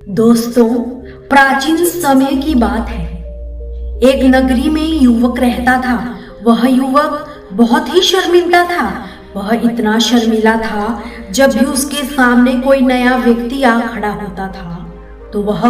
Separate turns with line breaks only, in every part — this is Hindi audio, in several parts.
दोस्तों, प्राचीन समय की बात है। एक नगरी में युवक रहता था। वह युवक बहुत ही शर्मिंदा था। वह इतना शर्मीला था, जब भी उसके सामने कोई नया व्यक्ति आ खड़ा होता था तो वह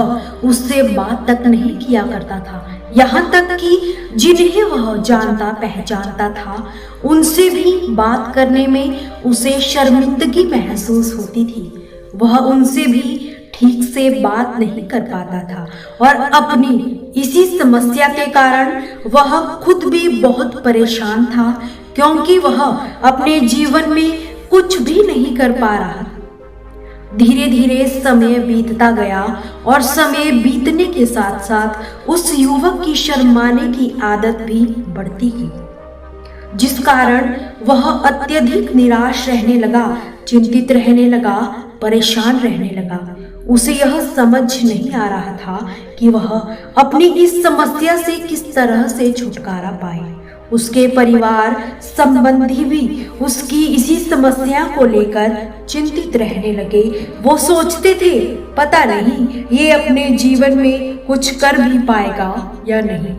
उससे बात तक नहीं किया करता था। यहाँ तक कि जिन्हें वह जानता पहचानता था उनसे भी बात करने में उसे शर्मिंदगी महसूस होती थी। वह उनसे भी ठीक से बात नहीं कर पाता था और अपनी इसी समस्या के कारण वह खुद भी बहुत परेशान था, क्योंकि वह अपने जीवन में कुछ भी नहीं कर पा रहा था। धीरे धीरे समय बीतता गया और समय बीतने के साथ साथ उस युवक की शर्माने की आदत भी बढ़ती गई, जिस कारण वह अत्यधिक निराश रहने लगा, चिंतित रहने लगा, परेशान रहने लगा। उसे यह समझ नहीं आ रहा था कि वह अपनी इस समस्या से किस तरह से छुटकारा पाए। उसके परिवार संबंधी भी उसकी इसी समस्या को लेकर चिंतित रहने लगे। वो सोचते थे, पता नहीं ये अपने जीवन में कुछ कर भी पाएगा या नहीं।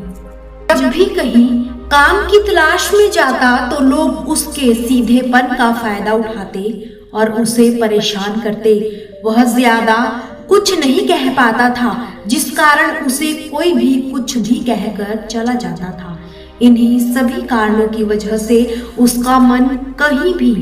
जब भी कहीं काम की तलाश में जाता तो लोग उसके सीधेपन का फायदा उठाते और उसे परेशान करते। वह ज्यादा कुछ नहीं कह पाता था, जिस कारण उसे कोई भी कुछ भी कहकर चला जाता था। इन्हीं सभी कारणों की वजह से उसका मन कहीं भी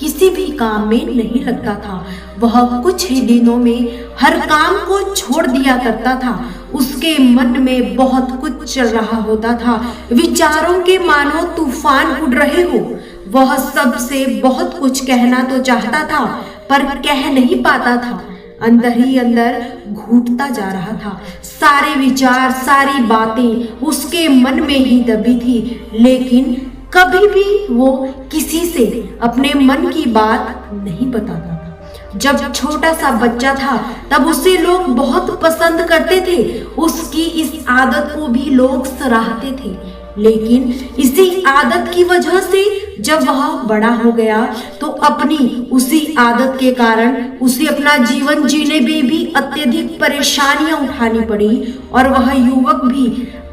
किसी भी काम में नहीं लगता था। वह कुछ ही दिनों में हर काम को छोड़ दिया करता था। उसके मन में बहुत कुछ चल रहा होता था, विचारों के मानो तूफान उड़ रहे हो। वह सबसे बहुत कुछ कहना तो चाहता था पर कह नहीं पाता था। अंदर ही अंदर घुटता जा रहा था। सारे विचार, सारी बातें उसके मन में ही दबी थी, लेकिन कभी भी वो किसी से अपने मन की बात नहीं बताता था। जब छोटा सा बच्चा था तब उसे लोग बहुत पसंद करते थे। उसकी इस आदत को भी लोग सराहते थे, लेकिन इसी आदत की वजह से जब वह बड़ा हो गया तो अपनी उसी आदत के कारण उसे अपना जीवन जीने में भी अत्यधिक परेशानियां उठानी पड़ी और वह युवक भी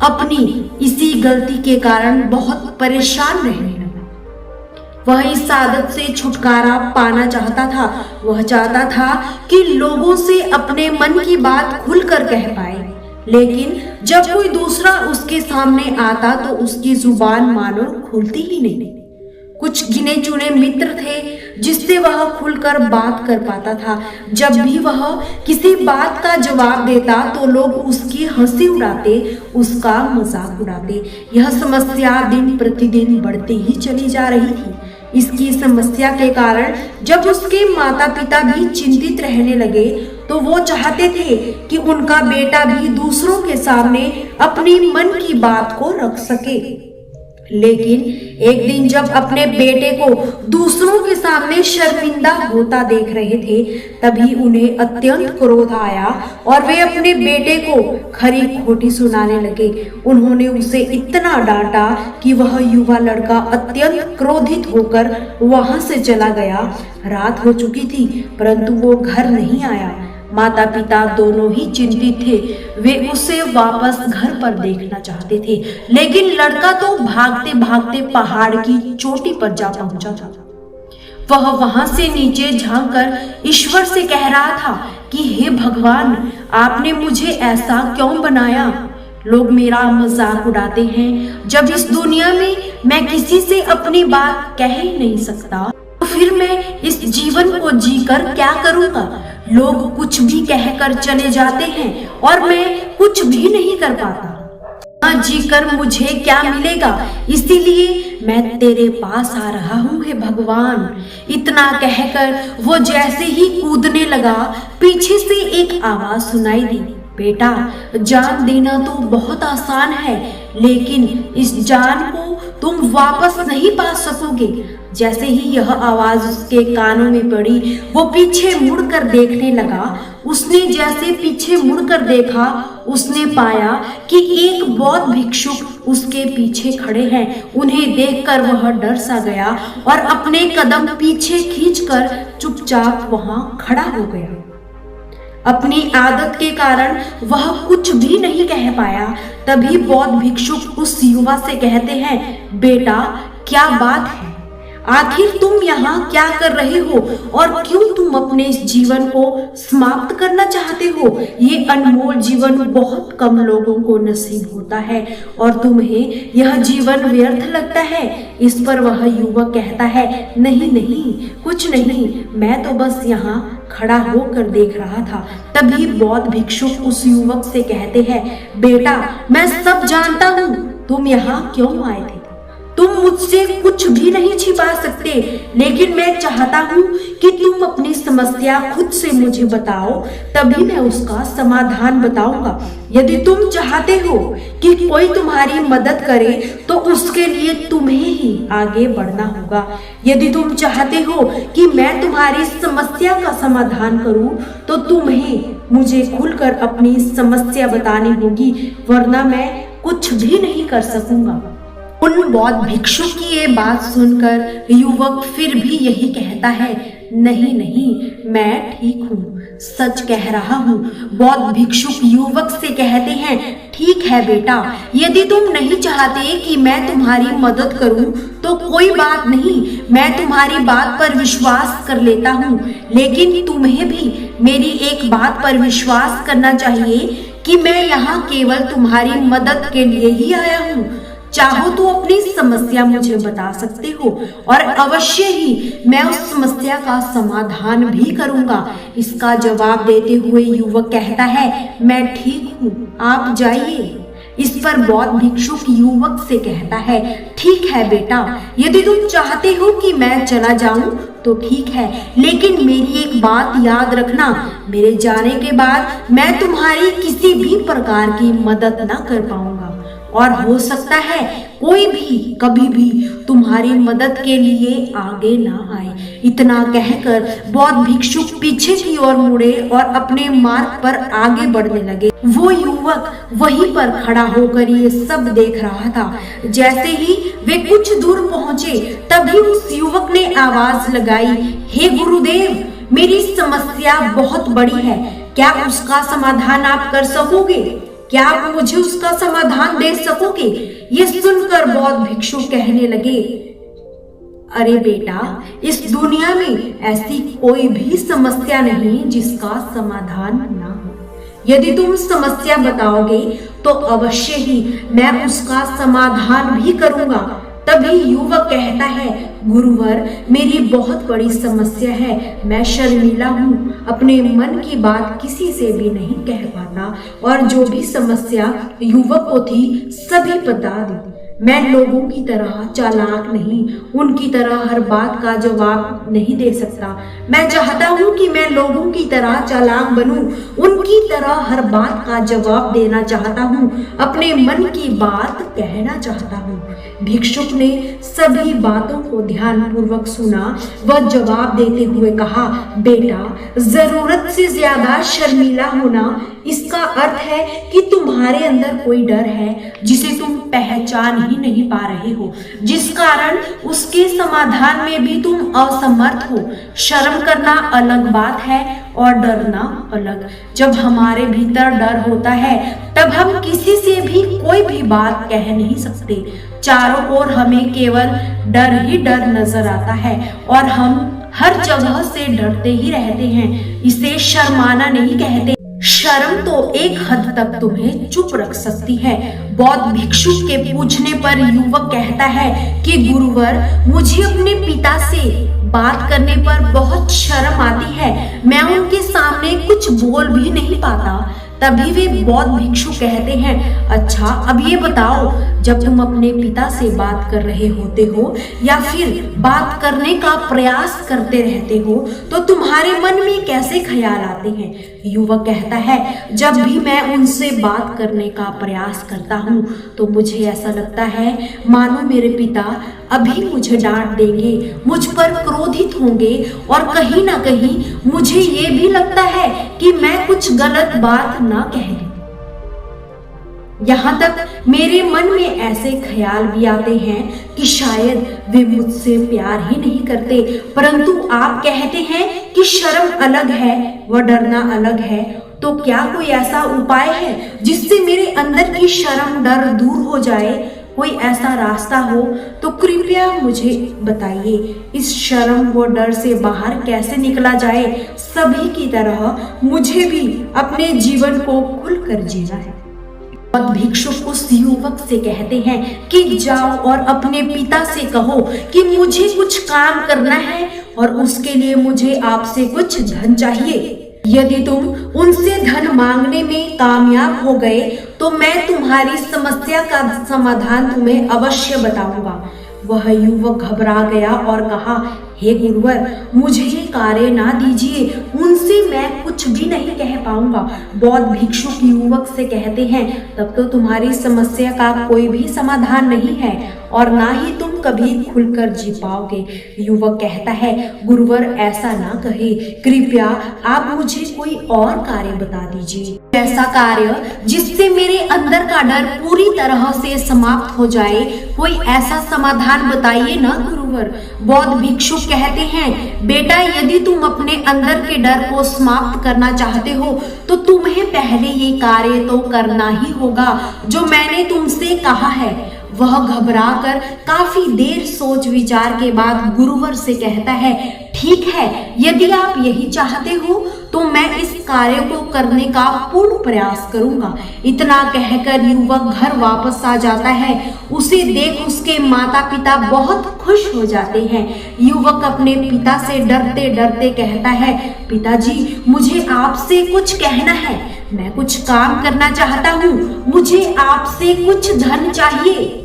अपनी इसी गलती के कारण बहुत परेशान रहने लगा। वह इस आदत से छुटकारा पाना चाहता था। वह चाहता था कि लोगों से अपने मन की बात खुलकर कह पाए, लेकिन जब कोई दूसरा उसके सामने आता तो उसकी जुबान मानो खुलती ही नहीं। कुछ गिने चुने मित्र थे जिससे वह खुलकर बात कर पाता था। जब भी वह किसी बात का जवाब देता तो लोग उसकी हंसी उड़ाते, उसका मजाक उड़ाते। यह समस्या दिन प्रतिदिन बढ़ती ही चली जा रही थी। इसकी समस्या के कारण जब उसके माता पिता भी चिंतित रहने लगे तो वो चाहते थे कि उनका बेटा भी दूसरों के सामने अपनी मन की बात को रख सके। लेकिन एक दिन जब अपने बेटे को दूसरों के सामने शर्मिंदा होता देख रहे थे, तभी उन्हें अत्यंत क्रोध आया और वे अपने बेटे को खरी खोटी सुनाने लगे। उन्होंने उसे इतना डांटा कि वह युवा लड़का अत्यंत क्रोधित होकर वहां से चला गया। रात हो चुकी थी परंतु वो घर नहीं आया। माता पिता दोनों ही चिंतित थे। वे उसे वापस घर पर देखना चाहते थे, लेकिन लड़का तो भागते भागते पहाड़ की चोटी पर जा पहुंचा था। वह वहां से नीचे झांककर ईश्वर से कह रहा था कि हे भगवान, आपने मुझे ऐसा क्यों बनाया? लोग मेरा मजाक उड़ाते हैं। जब इस दुनिया में मैं किसी से अपनी बात कह ही नहीं सकता तो फिर मैं इस जीवन को जीकर क्या करूंगा? लोग कुछ भी कहकर चले जाते हैं और मैं कुछ भी नहीं कर पाता। जीकर मुझे क्या मिलेगा? इसीलिए मैं तेरे पास आ रहा हूँ हे भगवान। इतना कहकर वो जैसे ही कूदने लगा, पीछे से एक आवाज सुनाई दी, बेटा, जान देना तो बहुत आसान है, लेकिन इस जान को तुम वापस नहीं पा सकोगे। जैसे ही यह आवाज उसके कानों में पड़ी, वो पीछे मुड़कर देखने लगा। उसने जैसे पीछे मुड़कर देखा, उसने पाया कि एक बौद्ध भिक्षुक उसके पीछे खड़े हैं। उन्हें देखकर वह डर सा गया और अपने कदम पीछे खींचकर चुपचाप वहां खड़ा हो गया। अपनी आदत के कारण वह कुछ भी नहीं कह पाया। तभी बौद्ध भिक्षुक उस युवा से कहते हैं, बेटा क्या बात है, आखिर तुम यहाँ क्या कर रहे हो और क्यों तुम अपने जीवन को समाप्त करना चाहते हो? ये अनमोल जीवन बहुत कम लोगों को नसीब होता है और तुम्हें यह जीवन व्यर्थ लगता है। इस पर वह युवक कहता है, नहीं नहीं कुछ नहीं, मैं तो बस यहाँ खड़ा होकर देख रहा था। तभी बौद्ध भिक्षुक उस युवक से कहते हैं, बेटा मैं सब जानता हूँ, तुम यहाँ क्यों आए थे? तुम मुझसे कुछ भी नहीं छिपा सकते, लेकिन मैं चाहता हूँ कि तुम अपनी समस्या खुद से मुझे बताओ, तभी मैं उसका समाधान बताऊंगा। यदि तुम चाहते हो कि कोई तुम्हारी मदद करे तो उसके लिए तुम्हें ही आगे बढ़ना होगा। यदि तुम चाहते हो कि मैं तुम्हारी समस्या का समाधान करूं तो तुम्हें मुझे खुलकर अपनी समस्या बतानी होगी, वरना मैं कुछ भी नहीं कर सकूंगा। उन बौद्ध भिक्षु की ये बात सुनकर युवक फिर भी यही कहता है, नहीं नहीं मैं ठीक हूँ, सच कह रहा हूँ। बौद्ध भिक्षुक युवक से कहते हैं, ठीक है बेटा, यदि तुम नहीं चाहते कि मैं तुम्हारी मदद करूं तो कोई बात नहीं, मैं तुम्हारी बात पर विश्वास कर लेता हूँ, लेकिन तुम्हें भी मेरी एक बात पर विश्वास करना चाहिए कि मैं यहाँ केवल तुम्हारी मदद के लिए ही आया हूँ। चाहो तो अपनी समस्या मुझे बता सकते हो और अवश्य ही मैं उस समस्या का समाधान भी करूंगा। इसका जवाब देते हुए युवक कहता है, मैं ठीक हूँ, आप जाइए। इस पर बौद्ध भिक्षुक युवक से कहता है, ठीक है बेटा, यदि तुम चाहते हो कि मैं चला जाऊं तो ठीक है, लेकिन मेरी एक बात याद रखना, मेरे जाने के बाद मैं तुम्हारी किसी भी प्रकार की मदद ना कर पाऊंगा और हो सकता है कोई भी कभी भी तुम्हारी मदद के लिए आगे ना आए। इतना कहकर बौद्ध भिक्षुक पीछे की ओर मुड़े और अपने मार्ग पर आगे बढ़ने लगे। वो युवक वहीं पर खड़ा होकर ये सब देख रहा था। जैसे ही वे कुछ दूर पहुंचे तभी उस युवक ने आवाज लगाई, हे गुरुदेव, मेरी समस्या बहुत बड़ी है, क्या उसका समाधान आप कर सकोगे? क्या आप मुझे उसका समाधान दे सकोगे? ये सुनकर बौद्ध भिक्षु कहने लगे, अरे बेटा, इस दुनिया में ऐसी कोई भी समस्या नहीं जिसका समाधान ना हो। यदि तुम समस्या बताओगे तो अवश्य ही मैं उसका समाधान भी करूंगा। तभी युवक कहता है, गुरुवर, मेरी बहुत बड़ी समस्या है, मैं शर्मिला हूँ, अपने मन की बात किसी से भी नहीं कह पाता और जो भी समस्या युवक को थी सभी बता दी। मैं लोगों की तरह चालाक नहीं, उनकी तरह हर बात का जवाब नहीं दे सकता। मैं चाहता हूँ कि मैं लोगों की तरह चालाक बनूं, उनकी तरह हर बात का जवाब देना चाहता हूँ, अपने मन की बात कहना चाहता हूँ। भिक्षुक ने सभी बातों को ध्यानपूर्वक सुना। वह जवाब देते हुए कहा, बेटा, जरूरत से ज्यादा शर्मीला होना इसका अर्थ है कि तुम्हारे अंदर कोई डर है जिसे तुम पहचान ही नहीं पा रहे हो, जिस कारण उसके समाधान में भी तुम असमर्थ हो। शर्म करना अलग बात है और डरना अलग। जब हमारे भीतर डर होता है तब हम किसी से भी कोई भी बात कह नहीं सकते। चारों ओर हमें केवल डर ही डर नजर आता है और हम हर जगह से डरते ही रहते हैं। इसे शर्माना नहीं कहते। शर्म तो एक हद तक तुम्हें चुप रख सकती है। बौद्ध भिक्षुक के पूछने पर युवक कहता है कि गुरुवर, मुझे अपने पिता से बात करने पर बहुत शर्म आती है, मैं उनके सामने कुछ बोल भी नहीं पाता। तभी वे बौद्ध भिक्षु कहते हैं, अच्छा अब ये बताओ, जब तुम अपने पिता से बात कर रहे होते हो या फिर बात करने का प्रयास करते रहते हो तो तुम्हारे मन में कैसे ख्याल आते हैं? युवक कहता है, जब भी मैं उनसे बात करने का प्रयास करता हूँ तो मुझे ऐसा लगता है मानो मेरे पिता अभी मुझे डांट देंगे, मुझ पर क्रोधित होंगे और कहीं ना कहीं मुझे ये भी लगता है कि मैं कुछ गलत बात ना कह दूं। यहाँ तक मेरे मन में ऐसे ख्याल भी आते हैं कि शायद वे मुझसे प्यार ही नहीं करते, परंतु आप कहते हैं कि शर्म अलग है व डरना अलग है। तो क्या कोई ऐसा उपाय है जिससे मेरे अंदर की शर्म डर दूर हो जाए? कोई ऐसा रास्ता हो तो कृपया मुझे बताइए। इस शर्म व डर से बाहर कैसे निकला जाए? सभी की तरह मुझे भी अपने जीवन को खुलकर जीना है। और भिक्षुक उस युवक से कहते हैं कि जाओ और अपने पिता से कहो कि मुझे कुछ काम करना है और उसके लिए मुझे आपसे कुछ धन चाहिए। यदि तुम उनसे धन मांगने में कामयाब हो गए तो मैं तुम्हारी समस्या का समाधान तुम्हें अवश्य बताऊंगा। वह युवक घबरा गया और कहा, हे गुरुवर, मुझे कार्य ना दीजिए, उनसे मैं कुछ भी नहीं कह पाऊंगा। बौद्ध भिक्षुक युवक से कहते हैं, तब तो तुम्हारी समस्या का कोई भी समाधान नहीं है और ना ही तुम कभी खुलकर जी पाओगे। युवक कहता है, गुरुवर ऐसा ना कहे, कृपया आप मुझे कोई और कार्य बता दीजिए, ऐसा कार्य जिससे मेरे अंदर का डर पूरी तरह से समाप्त हो जाए। कोई ऐसा समाधान बताइए ना गुरुवर। बौद्ध भिक्षुक कहते हैं, बेटा यदि तुम अपने अंदर के डर को समाप्त करना चाहते हो तो तुम्हें पहले ये कार्य तो करना ही होगा जो मैंने तुमसे कहा है। वह घबराकर काफी देर सोच विचार के बाद गुरुवर से कहता है, ठीक है, यदि आप यही चाहते हो तो मैं इस कार्य को करने का पूर्ण प्रयास करूंगा। इतना कहकर युवक घर वापस आ जाता है। उसे देख उसके माता पिता बहुत खुश हो जाते हैं। युवक अपने पिता से डरते डरते कहता है, पिताजी मुझे आपसे कुछ कहना है, मैं कुछ काम करना चाहता हूँ, मुझे आपसे कुछ धन चाहिए,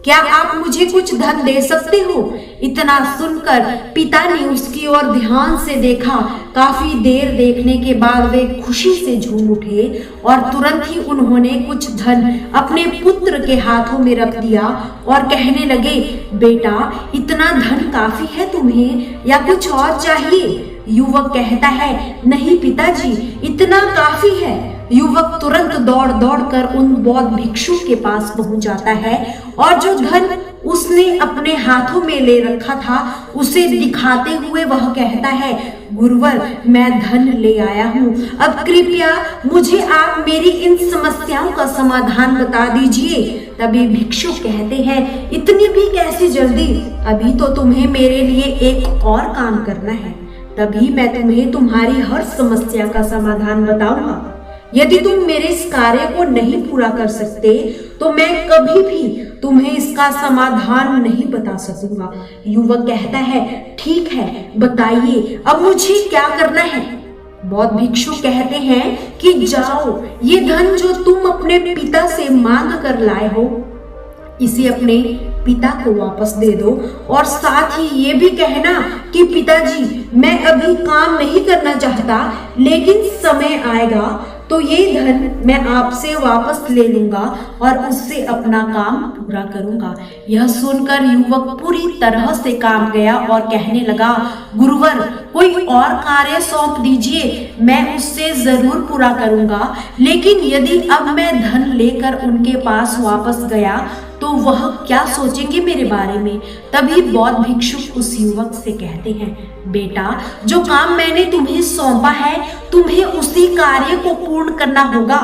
क्या आप मुझे कुछ धन दे सकते हो? इतना सुनकर पिता ने उसकी ओर ध्यान से देखा। काफी देर देखने के बाद वे खुशी से झूम उठे और तुरंत ही उन्होंने कुछ धन अपने पुत्र के हाथों में रख दिया और कहने लगे, बेटा इतना धन काफी है तुम्हें या कुछ और चाहिए? युवक कहता है, नहीं पिताजी, इतना काफी है। युवक तुरंत दौड़ दौड़ कर उन बौद्ध भिक्षु के पास पहुंच जाता है और जो धन उसने अपने हाथों में ले रखा था उसे दिखाते हुए वह कहता है, गुरुवर मैं धन ले आया हूँ, अब कृपया मुझे आप मेरी इन समस्याओं का समाधान बता दीजिए। तभी भिक्षु कहते हैं, इतनी भी कैसी जल्दी, अभी तो तुम्हें मेरे लिए एक और काम करना है, तभी मैं तुम्हें तुम्हारी हर समस्या का समाधान बताऊंगा। यदि तुम मेरे इस कार्य को नहीं पूरा कर सकते तो मैं कभी भी तुम्हें इसका समाधान नहीं बता सकूंगा। युवक कहता है, ठीक है बताइए, अब मुझे क्या करना है? बौद्ध भिक्षु कहते हैं कि जाओ, ये धन जो तुम अपने पिता से मांग कर लाए हो इसे अपने पिता को वापस दे दो और साथ ही ये भी कहना कि पिताजी मैं अभी काम नहीं करना चाहता, लेकिन समय आएगा तो ये धन मैं आपसे वापस ले लूंगा और उससे अपना काम पूरा करूंगा। यह सुनकर युवक पूरी तरह से काम गया और कहने लगा, गुरुवर कोई और कार्य सौंप दीजिए, मैं उससे जरूर पूरा करूंगा, लेकिन यदि अब मैं धन लेकर उनके पास वापस गया तो वह क्या सोचेंगे मेरे बारे में? तभी बौद्ध भिक्षुक उस युवक से कहते हैं, बेटा जो काम मैंने तुम्हें सौंपा है तुम्हें उसी कार्य को पूर्ण करना होगा।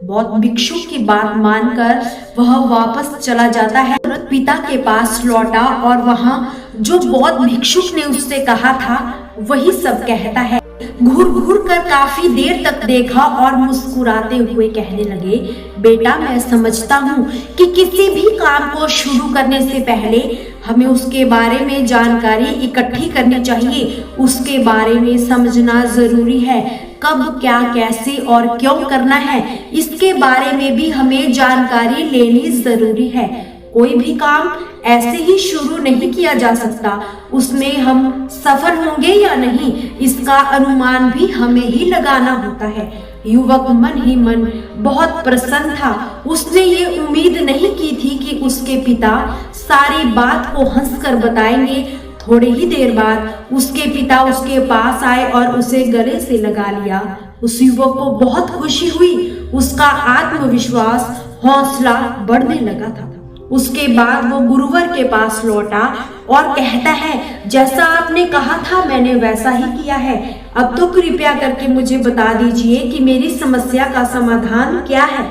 बौद्ध भिक्षु की बात मानकर वह वापस चला जाता है, पिता के पास लौटा और वहां जो बौद्ध भिक्षुक ने उससे कहा था वही सब कहता है। घूर घूर कर काफी देर तक देखा और मुस्कुराते हुए कहने लगे, बेटा मैं समझता हूँ कि किसी भी काम को शुरू करने से पहले हमें उसके बारे में जानकारी इकट्ठी करनी चाहिए, उसके बारे में समझना जरूरी है, कब क्या कैसे और क्यों करना है इसके बारे में भी हमें जानकारी लेनी जरूरी है। कोई भी काम ऐसे ही शुरू नहीं किया जा सकता, उसमें हम सफल होंगे या नहीं इसका अनुमान भी हमें ही लगाना होता है। युवक मन ही मन बहुत प्रसन्न था। उसने ये उम्मीद नहीं की थी कि उसके पिता सारी बात को हंसकर बताएंगे। थोड़ी ही देर बाद उसके पिता उसके पास आए और उसे गले से लगा लिया। उस युवक को बहुत खुशी हुई, उसका आत्मविश्वास हौसला बढ़ने लगा था। उसके बाद वो गुरुवर के पास लौटा और कहता है, जैसा आपने कहा था मैंने वैसा ही किया है। अब तो कृपया करके मुझे बता दीजिए कि मेरी समस्या का समाधान क्या है।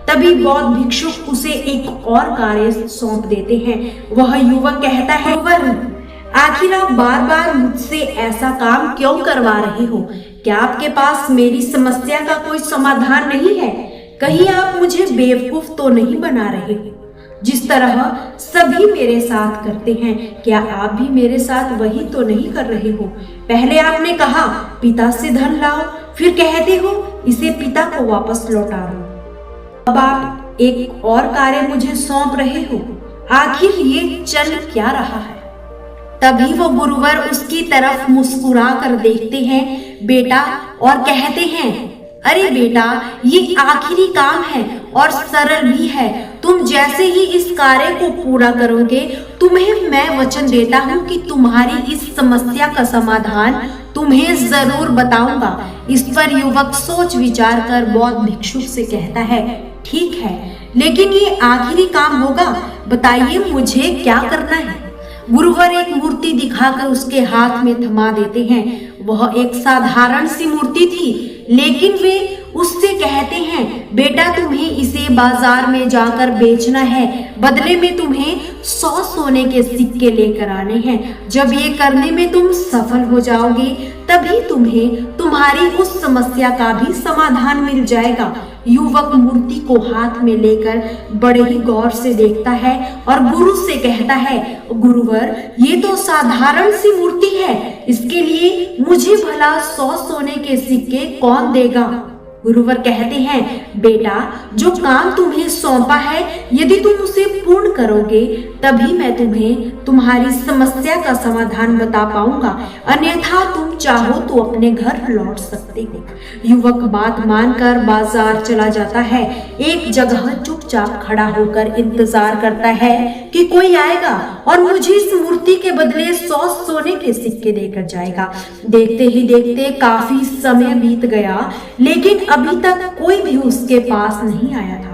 तभी बौद्ध भिक्षुक उसे एक और कार्य सौंप देते हैं। वह युवक कहता है, गुरुवर आखिर आप बार बार मुझसे ऐसा काम क्यों करवा रहे हो? क्या आपके पास मेरी समस्या का कोई समाधान नहीं है? कहीं आप मुझे बेवकूफ तो नहीं बना रहे हो? जिस तरह सभी मेरे साथ करते हैं, क्या आप भी मेरे साथ वही तो नहीं कर रहे हो? पहले आपने कहा पिता से धन लाओ, फिर कहते हो इसे पिता को वापस लौटा दो। अब आप एक और कार्य मुझे सौंप रहे हो। आखिर ये चल क्या रहा है? तभी वो गुरुवर उसकी तरफ मुस्कुरा कर देखते हैं बेटा और कहते हैं, अरे बेटा ये आखिरी काम है और सरल भी है। तुम जैसे ही इस कार्य को पूरा करोगे, तुम्हें मैं वचन देता हूँ कि तुम्हारी इस समस्या का समाधान तुम्हें जरूर बताऊंगा। इस पर युवक सोच विचार कर बौद्ध भिक्षुक से कहता है, ठीक है, लेकिन ये आखिरी काम होगा, बताइए मुझे क्या करना है। गुरुवर एक मूर्ति दिखाकर उसके हाथ में थमा देते हैं। वह एक साधारण सी मूर्ति थी, लेकिन वे उससे कहते हैं, बेटा तुम्हें इसे बाजार में जाकर बेचना है, बदले में तुम्हें 100 सोने के सिक्के लेकर आने हैं। जब ये करने में तुम सफल हो जाओगे, तभी तुम्हें तुम्हारी उस समस्या का भी समाधान मिल जाएगा। युवक मूर्ति को हाथ में लेकर बड़े ही गौर से देखता है और गुरु से कहता है, गुरुवर ये तो साधारण सी मूर्ति है, इसके लिए मुझे भला 100 सोने के सिक्के कौन देगा? गुरुवर कहते हैं, बेटा जो काम तुम्हें सौंपा है, यदि तुम उसे पूर्ण करोगे तभी मैं तुम्हें तुम्हारी समस्या का समाधान बता पाऊंगा, अन्यथा तुम चाहो तो अपने घर लौट सकते हो। युवक बात मानकर बाजार चला जाता है। एक जगह चुपचाप खड़ा होकर इंतजार करता है कि कोई आएगा और मुझे इस मूर्ति के बदले 100 सोने के सिक्के देकर जाएगा। देखते ही देखते काफी समय बीत गया, लेकिन अभी तक कोई भी उसके पास नहीं आया था।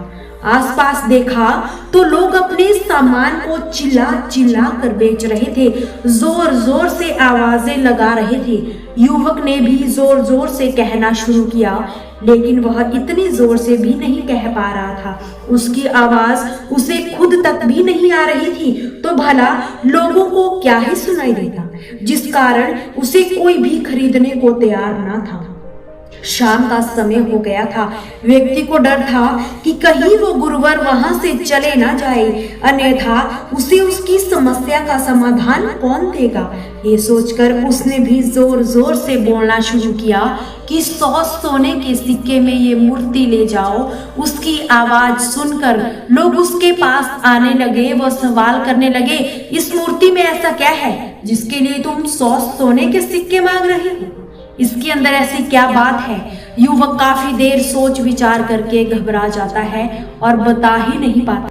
आसपास देखा तो लोग अपने सामान को चिल्ला चिल्ला कर बेच रहे थे, जोर जोर से आवाजें लगा रहे थे। युवक ने भी जोर जोर से कहना शुरू किया, लेकिन वह इतनी जोर से भी नहीं कह पा रहा था। उसकी आवाज उसे खुद तक भी नहीं आ रही थी, तो भला लोगों को क्या ही सुनाई देता, जिस कारण उसे कोई भी खरीदने को तैयार न था। शाम का समय हो गया था। व्यक्ति को डर था कि कहीं वो गुरुवर वहां से चले ना जाए, अन्यथा उसे उसकी समस्या का समाधान कौन देगा। ये सोचकर उसने भी जोर जोर से बोलना शुरू किया कि 100 सोने के सिक्के में ये मूर्ति ले जाओ। उसकी आवाज सुनकर लोग उसके पास आने लगे। वो सवाल करने लगे, इस मूर्ति में ऐसा क्या है जिसके लिए तुम 100 सोने के सिक्के मांग रहे हो? इसके अंदर ऐसी क्या बात है? युवक काफी देर सोच विचार करके घबरा जाता है और बता ही नहीं पाता।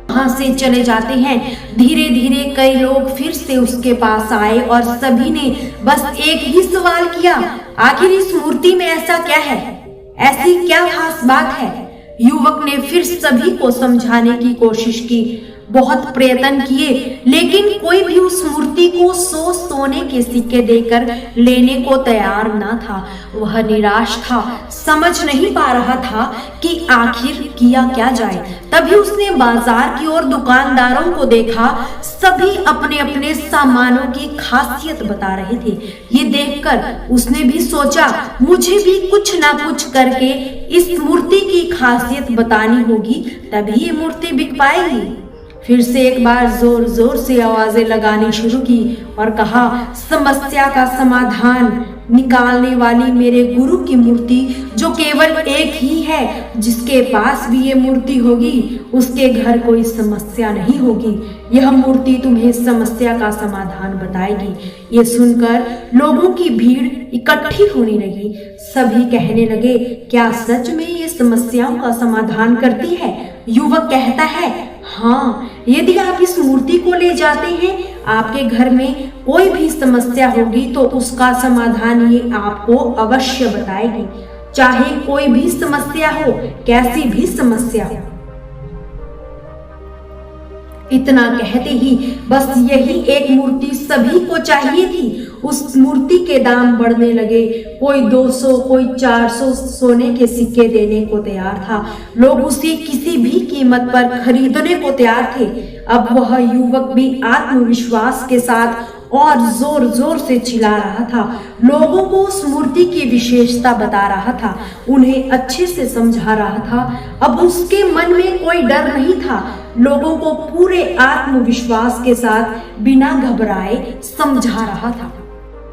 वहां से चले जाते हैं। धीरे धीरे कई लोग फिर से उसके पास आए और सभी ने बस एक ही सवाल किया, आखिर इस मूर्ति में ऐसा क्या है, ऐसी क्या खास बात है? युवक ने फिर सभी को समझाने की कोशिश की, बहुत प्रयत्न किए, लेकिन कोई भी उस मूर्ति को 100 सोने के सिक्के देकर लेने को तैयार न था। वह निराश था, समझ नहीं पा रहा था कि आखिर किया क्या जाए। तभी उसने बाजार की ओर दुकानदारों को देखा। सभी अपने अपने सामानों की खासियत बता रहे थे। ये देखकर उसने भी सोचा, मुझे भी कुछ ना कुछ करके इस मूर्ति की खासियत बतानी होगी, तभी ये मूर्ति बिक पाएगी। फिर से एक बार जोर जोर से आवाजें लगानी शुरू की और कहा, समस्या का समाधान निकालने वाली मेरे गुरु की मूर्ति, जो केवल एक ही है, जिसके पास भी ये मूर्ति होगी उसके घर कोई समस्या नहीं होगी। यह मूर्ति तुम्हें समस्या का समाधान बताएगी। ये सुनकर लोगों की भीड़ इकट्ठी होने लगी। सभी कहने लगे, क्या सच में ये समस्याओं का समाधान करती है? युवक कहता है, हाँ, यदि आप इस मूर्ति को ले जाते हैं आपके घर में कोई भी समस्या होगी तो उसका समाधान ये आपको अवश्य बताएगी, चाहे कोई भी समस्या हो, कैसी भी समस्या हो। इतना कहते ही बस यही एक मूर्ति सभी को चाहिए थी। उस मूर्ति के दाम बढ़ने लगे। कोई 200, कोई 400 सोने के सिक्के देने को तैयार था। लोग उसे किसी भी कीमत पर खरीदने को तैयार थे। अब वह युवक भी आत्मविश्वास के साथ और जोर जोर से चिल्ला रहा था। लोगों को उस मूर्ति की विशेषता बता रहा था, उन्हें अच्छे से समझा रहा था। अब उसके मन में कोई डर नहीं था। लोगों को पूरे आत्मविश्वास के साथ बिना घबराए समझा रहा था।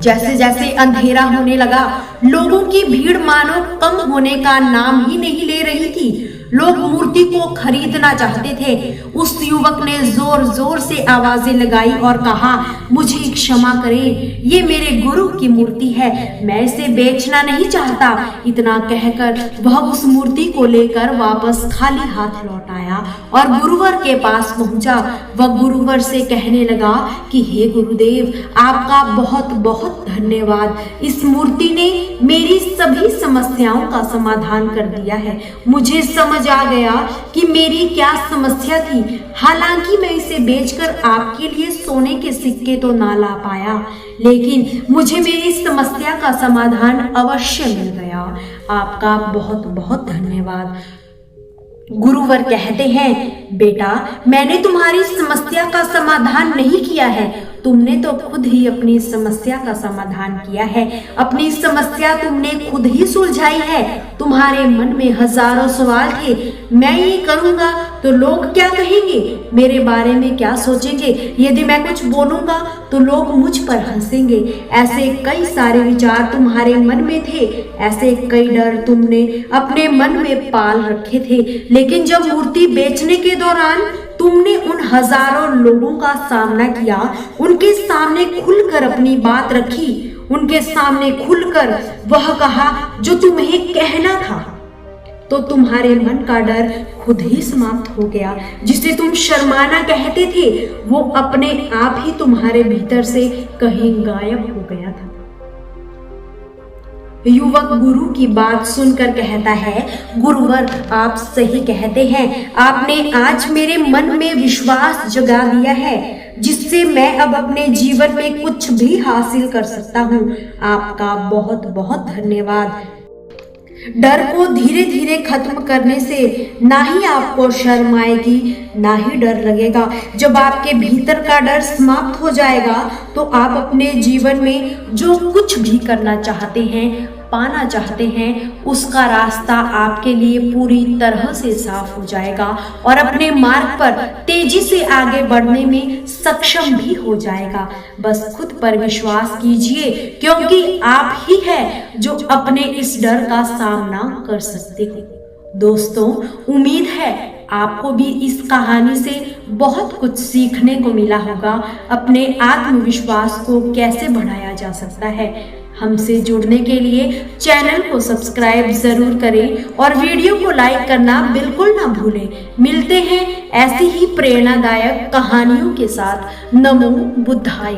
जैसे जैसे अंधेरा होने लगा, लोगों की भीड़ मानो कम होने का नाम ही नहीं ले रही थी। लोग मूर्ति को खरीदना चाहते थे। उस युवक ने जोर जोर से आवाजें लगाई और कहा, मुझे क्षमा करें, ये मेरे गुरु की मूर्ति है, मैं इसे बेचना नहीं चाहता। इतना कहकर वह उस मूर्ति को लेकर वापस खाली हाथ लौट आया और गुरुवर के पास पहुंचा। वह गुरुवर से कहने लगा कि हे गुरुदेव, आपका बहुत बहुत धन्यवाद। इस मूर्ति ने मेरी सभी समस्याओं का समाधान कर दिया है। मुझे समझ आ गया कि मेरी क्या समस्या थी। हालांकि मैं इसे बेचकर आपके लिए सोने के सिक्के तो ना ला पाया, लेकिन मुझे मेरी समस्या का समाधान अवश्य मिल गया। आपका बहुत बहुत धन्यवाद। गुरुवर कहते हैं, बेटा, मैंने तुम्हारी समस्या का समाधान नहीं किया है, तुमने तो खुद ही अपनी समस्या का समाधान किया है। अपनी समस्या तुमने खुद ही सुलझाई है। तुम्हारे मन में हजारों सवाल थे, मैं ये करूंगा तो लोग क्या कहेंगे, मेरे बारे में क्या सोचेंगे, यदि मैं कुछ बोलूंगा तो लोग मुझ पर हंसेंगे। ऐसे कई सारे विचार तुम्हारे मन में थे, ऐसे कई डर तुमने अपने मन में पाल रखे थे। लेकिन जब मूर्ति बेचने के दौरान तुमने उन हजारों लोगों का सामना किया, उनके सामने खुलकर अपनी बात रखी, उनके सामने खुलकर वह कहा जो तुम्हें कहना था, तो तुम्हारे मन का डर खुद ही समाप्त हो गया। जिसे तुम शर्माना कहते थे, वो अपने आप ही तुम्हारे भीतर से कहीं गायब हो गया था। युवक गुरु की बात सुनकर कहता है, गुरुवर, आप सही कहते हैं। आपने आज मेरे मन में विश्वास जगा दिया है, जिससे मैं अब अपने जीवन में कुछ भी हासिल कर सकता हूँ। आपका बहुत बहुत धन्यवाद। डर को धीरे धीरे खत्म करने से ना ही आपको शर्म आएगी, ना ही डर लगेगा। जब आपके भीतर का डर समाप्त हो जाएगा तो आप अपने जीवन में जो कुछ भी करना चाहते हैं, पाना चाहते हैं, उसका रास्ता आपके लिए पूरी तरह से साफ हो जाएगा और अपने मार्ग पर तेजी से आगे बढ़ने में सक्षम भी हो जाएगा। बस खुद पर विश्वास कीजिए, क्योंकि आप ही हैं जो अपने इस डर का सामना कर सकते हो। दोस्तों, उम्मीद है आपको भी इस कहानी से बहुत कुछ सीखने को मिला होगा। अपने आत्मविश्वास को कैसे बढ़ाया जा सकता है। हमसे जुड़ने के लिए चैनल को सब्सक्राइब जरूर करें और वीडियो को लाइक करना बिल्कुल ना भूलें। मिलते हैं ऐसी ही प्रेरणादायक कहानियों के साथ। नमो बुद्धाय।